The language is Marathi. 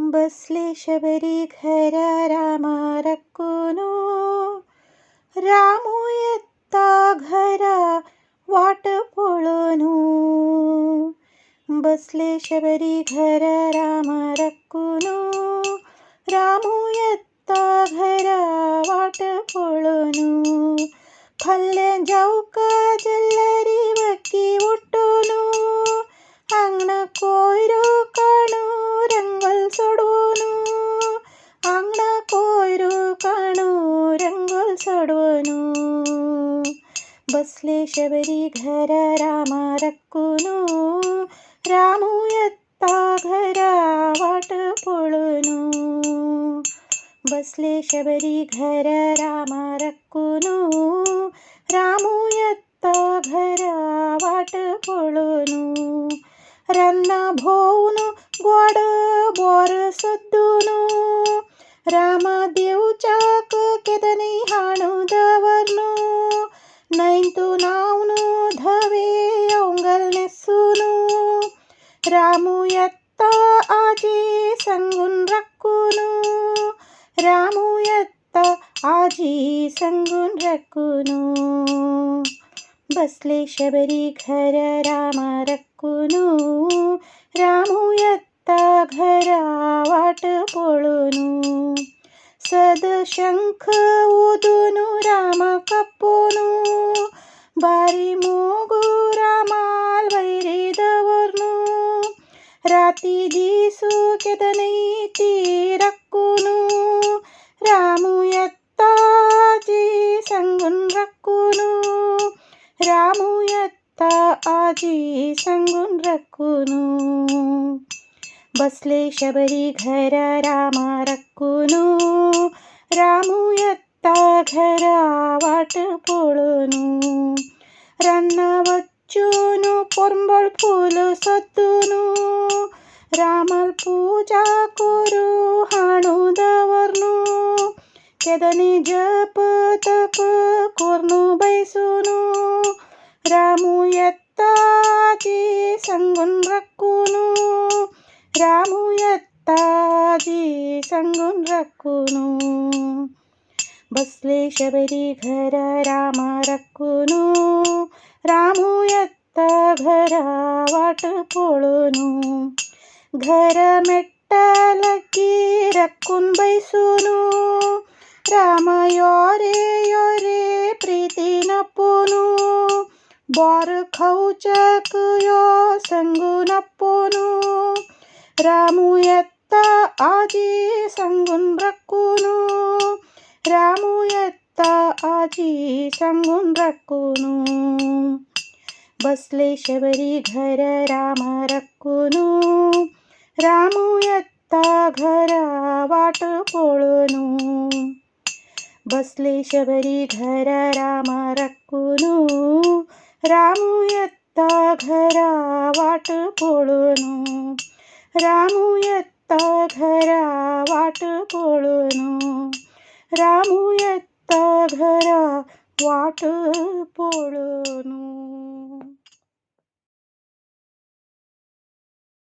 बसले शबरी घरा रामा रक्कुनो, रामू येता घरा वाट पळूनु. बसले शबरी घरा रामा रक्कुनो, रामू येता घरा वाट पळूनु. फल्ले जाऊ का जल्लरी बक्की उठूनु, अंगण कोयरू काणू रंगोल सोडवूनु. अंगण कोयरू काणू रंगोल सोडवूनु. बसले शबरी घरा रामा रक्कुनो, रामू येता घरा वाट पळूनु. बसले शबरी घरा रामा रक्कुनो, रामू येता घरा वाट पळूनु. रन्न भोवून गोड बोर सद्दूनु, राम देवचाक केदनी हाणू दवरनु. नैंतू नावनु धवे अवंगल नेसूनु, रामू येता आजी संगून रक्कुनु. रामू येता आजी संगून रक्कुनु. बसले शबरी घरा रामा रक्कुनो, रामू येता घरा वाट पळूनु. सद शंख ऊदूनु रामा कप्पूनु, बारी मोगू रामाल वैरी दवरनु. राती दिसू केदनै ती रक्कुनु, रामू येता आजी संगून रक्कुनु. रामू येता आजी संगून रक्कुनु. बसले शबरी घरा रामा रक्कुनो, रामू येता घरा वाट पळूनु. रन्न वच्चूनु पोर्ंबळ फूल सद्दूनु, रामल पूजा कोरू हाणू दवरनु. केदनी जप तप कोर्नु बैसूनु, रामू येता आजी संगून रक्कुनु. रामू येता आजी संगून रक्कुनु. बसले शबरी घरा रामा रक्कुनो, रामू येता घरा वाट पळूनु. घर मेट्टालकी रक्कून बैसूनु, राम योरे प्रीती नप्पूनु. बोर खौचक यो संगून अप्पूनु, रामू येता आजी संगून रक्कुनु. रामू येता आजी संगून रक्कुनु. बसले शबरी घरा रामा रक्कुनो, रामू येता घरा वाट पळूनु. बसले शबरी घरा रामा रक्कुनो, रामू येता घरा वाट पळूनु. रामू येता घरा वाट पळूनु. रामू येता घरा वाट पळूनु.